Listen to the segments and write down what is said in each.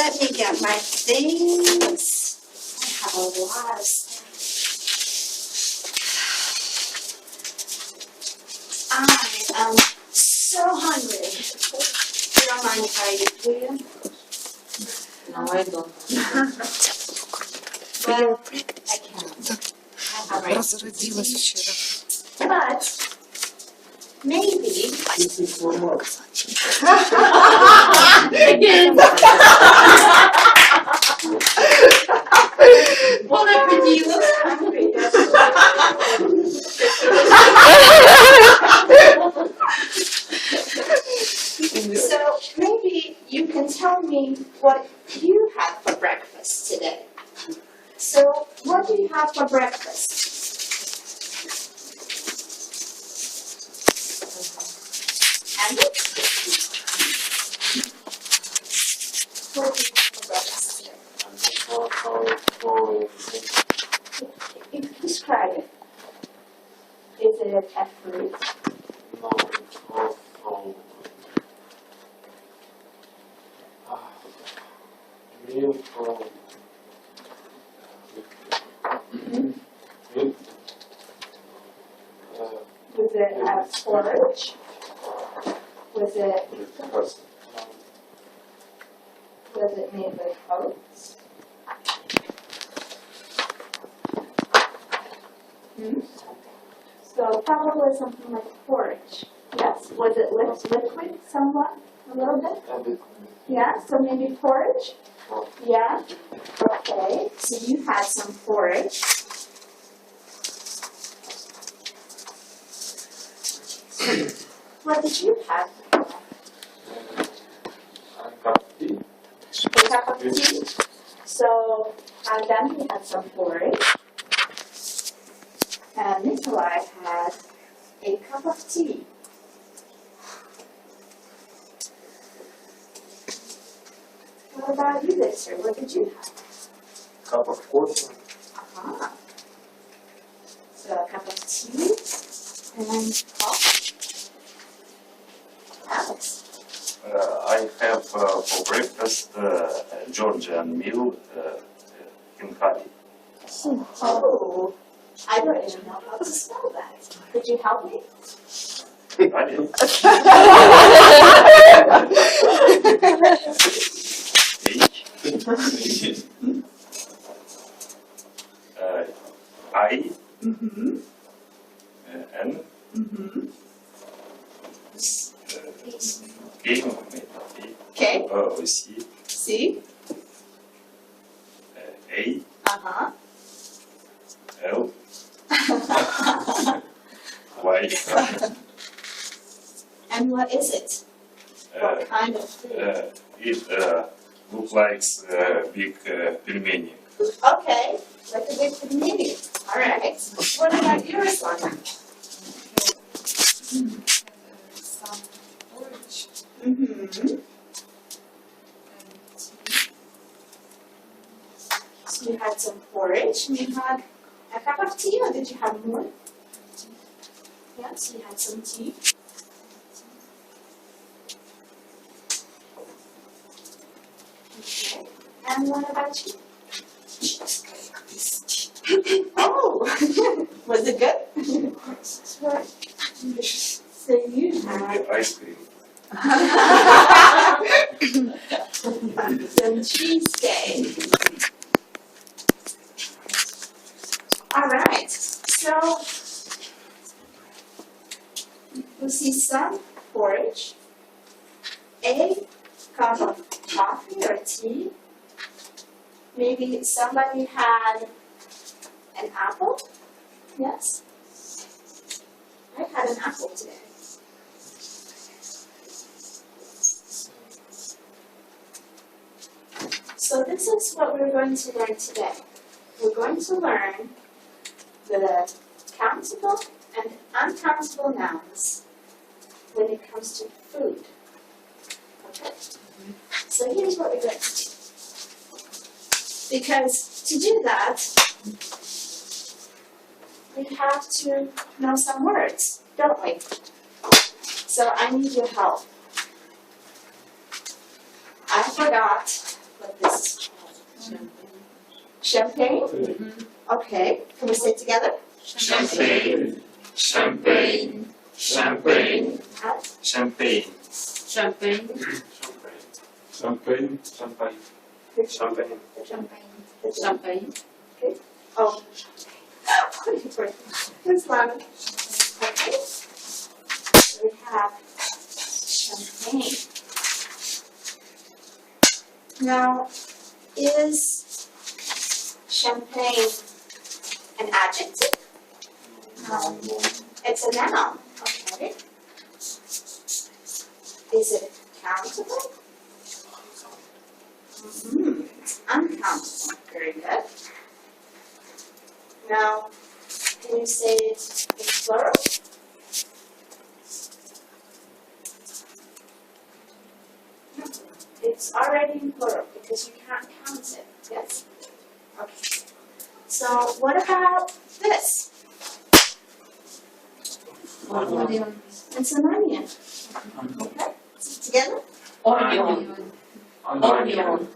let me get my things. I have a lot of stuff. I am so hungry. You don't mind if I eat, do you? No, I don't. Well, I can't. I have my Разродилась вчера. But maybe. Bon appétit. So maybe you can tell me what you had for breakfast today. So what do you have for breakfast? And what do you have for breakfast today? You can describe it. Is it a fruit? Was it a porridge? Was it made with oats? So probably something like porridge. Yes. Was it liquid somewhat? A little bit? Yeah, so maybe porridge? Yeah? Okay, so you had some porridge. What did you have? A cup of tea. So, and then we had some porridge. And Nikolai had a cup of tea. What about you, Victor? What did you have? Cup of coffee. Uh-huh. So a cup of tea and coffee. Alex? I have for breakfast Georgian meal in curry. Oh, I don't even know how to spell that. Could you help me? Curry. I N Okay. C C. A Uh-huh. L Y. And what is it? What kind of food? It looks like big pelmeni. Okay, like a big community. All right. What about yours, Lana? Some porridge Mm-hmm. So you had some porridge, and you had a cup of tea, or did you have more? Yeah, so you had some tea. Okay. And what about you? Oh, was it good? So you had Ice cream. some cheesecake. All right, so we see some porridge, a cup of coffee or tea. Maybe somebody had an apple. Yes, I had an apple today. So this is what we're going to learn today. We're going to learn the countable and uncountable nouns when it comes to food. Okay? So here's what we're going to do. Because to do that, we have to know some words, don't we? So I need your help. I forgot what what this is called. Champagne? Okay, can we say it together? Champagne. Champagne. Champagne. Champagne. Champagne. Champagne. Champagne. Champagne. Champagne. Oh. It's loud. Okay. We have champagne. Now, is champagne an adjective? It's a noun. Okay. Is it countable? It's uncountable. Very good. Now, can you say it in plural? No. It's already in plural because you can't count it. Yes? Okay. So what about this? Onion. It's an onion. Okay. Together? Onion. Onion.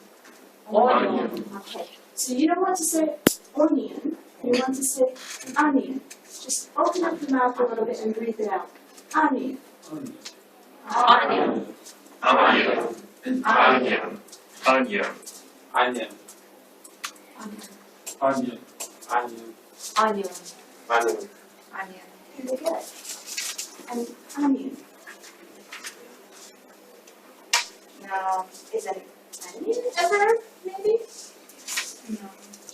Onion. Okay. So you don't want to say onion, you want to say onion. Just open up your mouth a little bit and breathe it out. Onion. Onion. Onion. Onion. Onion. Onion. Onion. Onion. Onion. Onion. Onion. Very good. And onion. Now, is an onion a verb, maybe?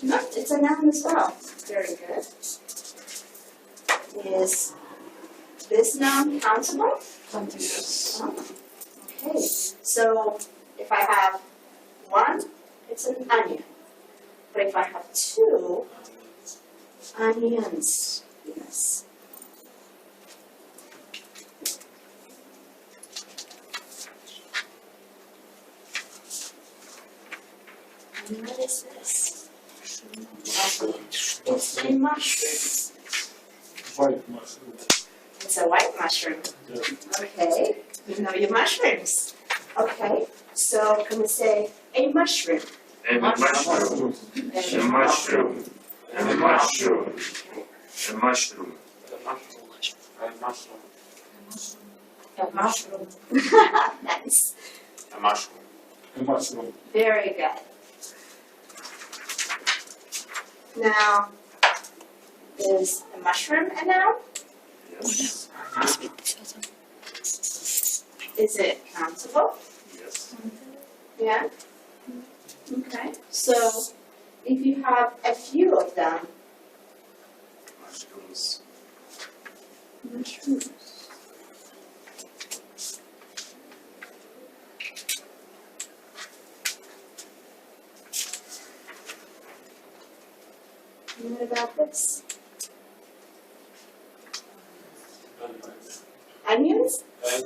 No, it's a noun as well. Very good. Is this noun countable? Continuous. Oh, okay, so if I have one, it's an onion. But if I have two, onions, yes. And what is this? It's a mushroom. White mushroom. It's a white mushroom. Okay, you know your mushrooms. Okay, so can we say a mushroom? A mushroom. A mushroom. A mushroom. A mushroom. A mushroom. Nice. A mushroom. A mushroom. Very good. Now, is a mushroom a noun? Yes. Is it countable? Yes. Yeah? Okay, so if you have a few of them, Mushrooms. mushrooms. And what about this? Onions? Yes.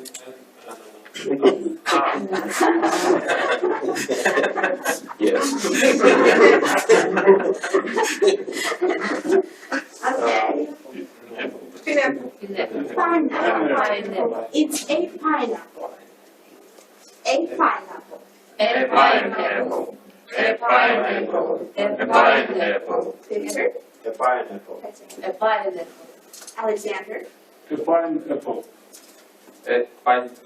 Okay. Pineapple. It's a pineapple. A pineapple. A pineapple. A pineapple. A pineapple. Victor? A pineapple. A pineapple. Alexander? A pineapple. A pineapple.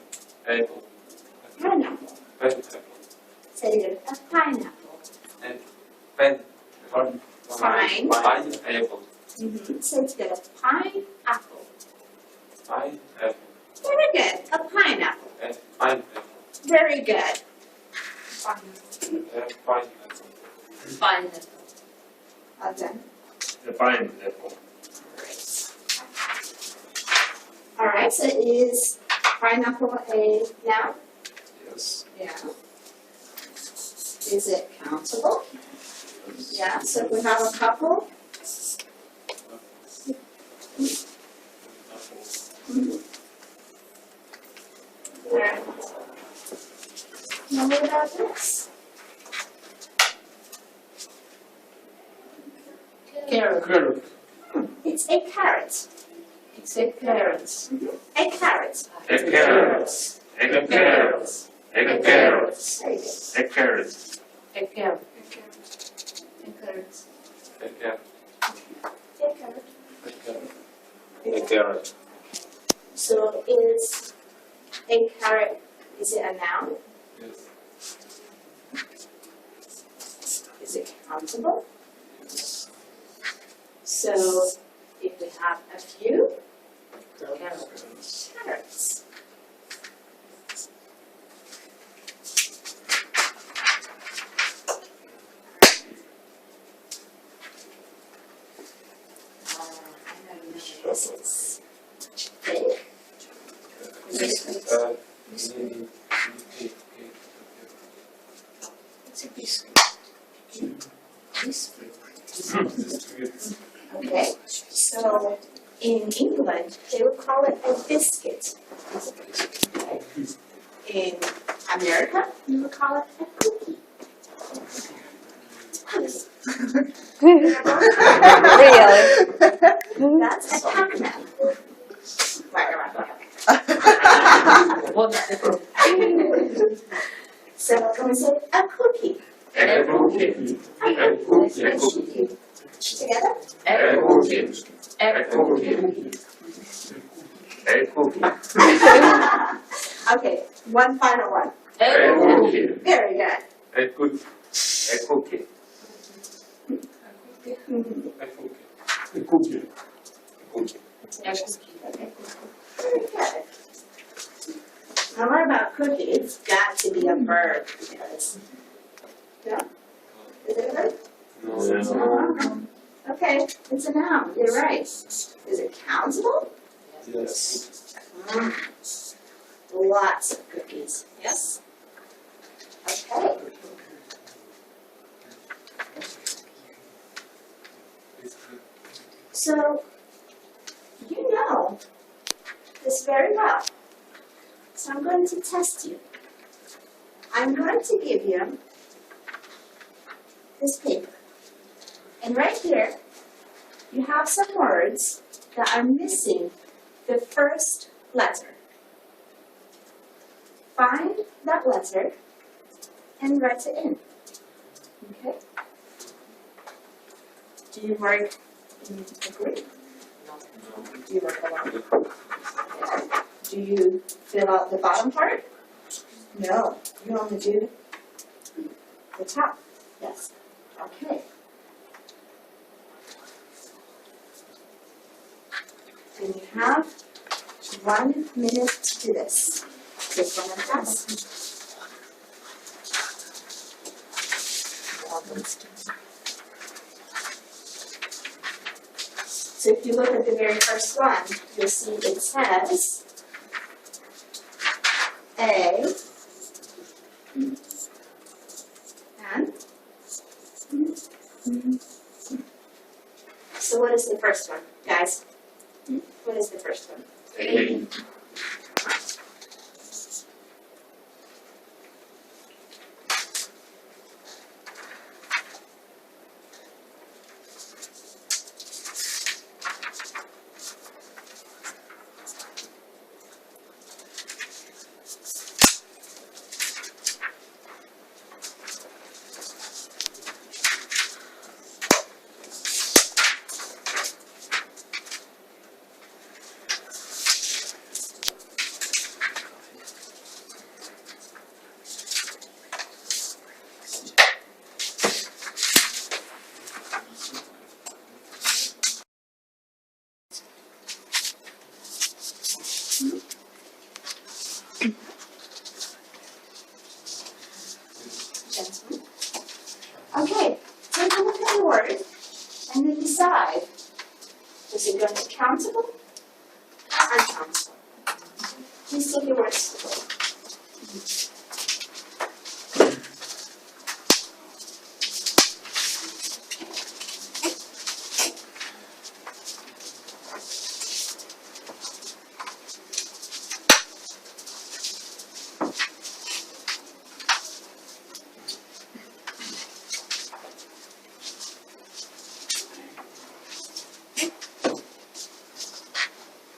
Pineapple. Pineapple. Say it again. A pineapple. Pineapple. Fine. Pineapple. Say it together. Pineapple. Pineapple. Very good. A pineapple. Pineapple. Very good. Pineapple. Pineapple. Well done. A pineapple. All right. So is pineapple a noun? Yes. Yeah. Is it countable? Yeah. So if we have a couple. All right. Now what about this? Carrot. Carrot. It's a carrot. It's a carrot. A carrot. A carrot. A carrot. A carrot. Very good. A carrot. A A carrot. A carrot. A carrot. A carrot. A carrot. A carrot. A carrot. So is a carrot, is it a noun? Yes. Is it countable? So if we have a few carrots. I know this is big. It's a biscuit. Okay, so in England, they would call it a biscuit. In America, you would call it a cookie. Really? That's a countable. Right. What's the So can we say a cookie A cookie. A cookie. A cookie. together? A cookie. A cookie. A cookie. Okay, one final one. A cookie. Very good. A good. A cookie. A cookie. A cookie. Okay. Very good. Now what about cookie? It's got to be a verb because, yeah? Is it a verb? No. Okay, it's a noun, you're right. Is it countable? Yes. Lots of cookies, yes? Okay. So, you know this very well. So I'm going to test you. I'm going to give you this paper. And right here, you have some words that are missing the first letter. Find that letter and write it in. Okay? Do you work in a group? Do you work alone? Okay. Do you fill out the bottom part? No, you only do the top. Yes. Okay. And you have 1 minute to do this. Take one and pass. So if you look at the very first one, you'll see it says A and so what is the first one, guys? What is the first one? A. Gentlemen. Okay, take a look at the word and then decide, is it going to be countable or uncountable? Please take your words to the board.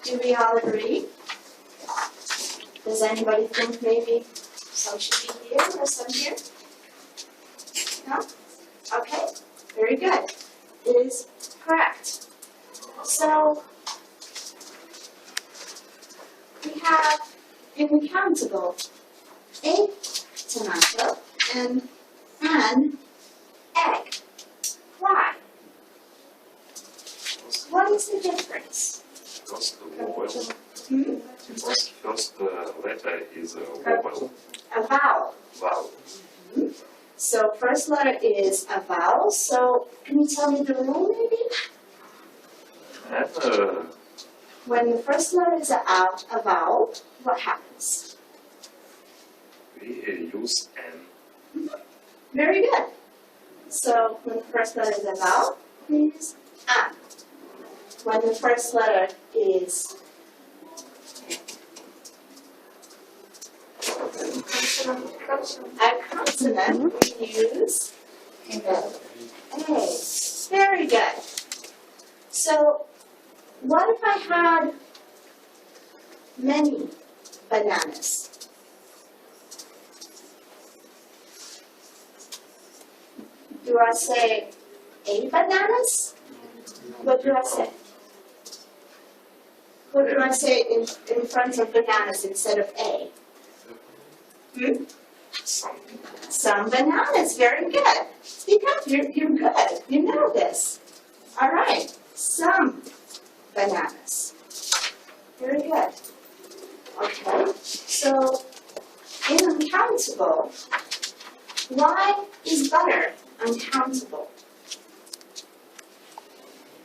Do we all agree? Does anybody think maybe some should be here or some here? is correct. So we have in the countable a tomato and an egg. Why? What is the difference? Because the vowel, Hmm? because first letter is a vowel. A vowel. Vowel. So first letter is a vowel. So can you tell me the rule maybe? And When the first letter is a vowel, what happens? we use an. Very good. So when the first letter is a vowel, we use an. When the first letter is a consonant, we use a. Very good. So what if I had many bananas? Do I say a bananas? What do I say? What do I say in front of bananas instead of a? Hmm? Something. Some bananas, very good. Speak up, you're good, you know this. All right, some bananas. Very good. Okay, so in uncountable, why is butter uncountable?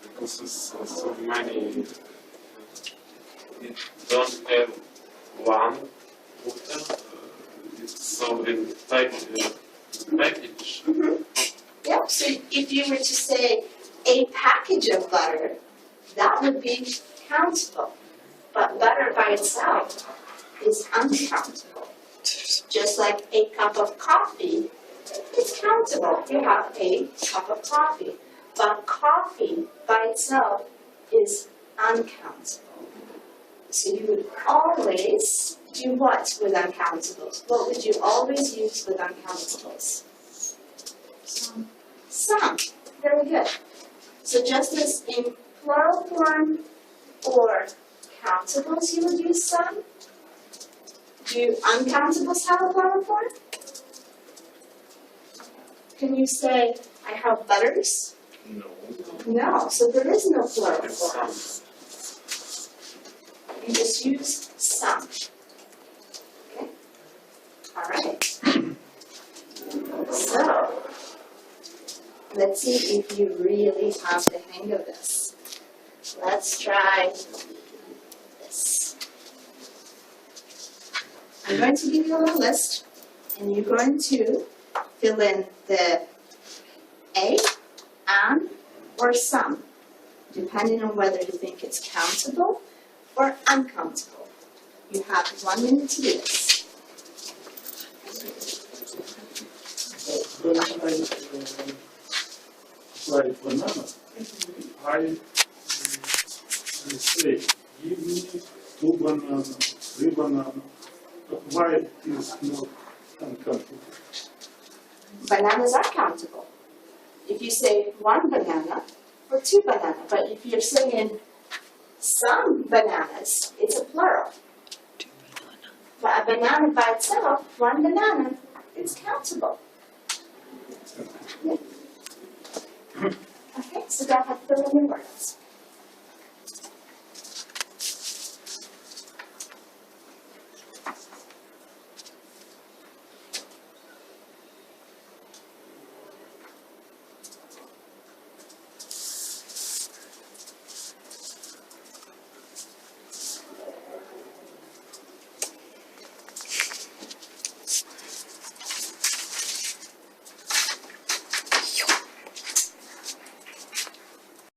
Because it's so many, it don't have one butter, it's so in package. Yep, so if you were to say a package of butter, that would be countable. But butter by itself is uncountable. Just like a cup of coffee is countable. You have a cup of coffee. But coffee by itself is uncountable. So you would always do what with uncountables? What would you always use with uncountables? Some. Very good. So just as in plural form or countables you would use some, do uncountables have a plural form? Can you say, I have butters? No, No, so there is no plural it's form. some. You just use some. Okay? All right. So, let's see if you really have the hang of this. Let's try this. I'm going to give you a little list, and you're going to fill in the a, an, or some, depending on whether you think it's countable or uncountable. You have 1 minute to do this. When I apply banana, I say, give me 2 bananas, 3 bananas. But why it is not uncountable? Bananas are countable. If you say 1 banana or 2 banana, but if you're saying some bananas, it's a plural. But a banana by itself, 1 banana, it's countable. Yeah. Okay, so go ahead, fill in your words.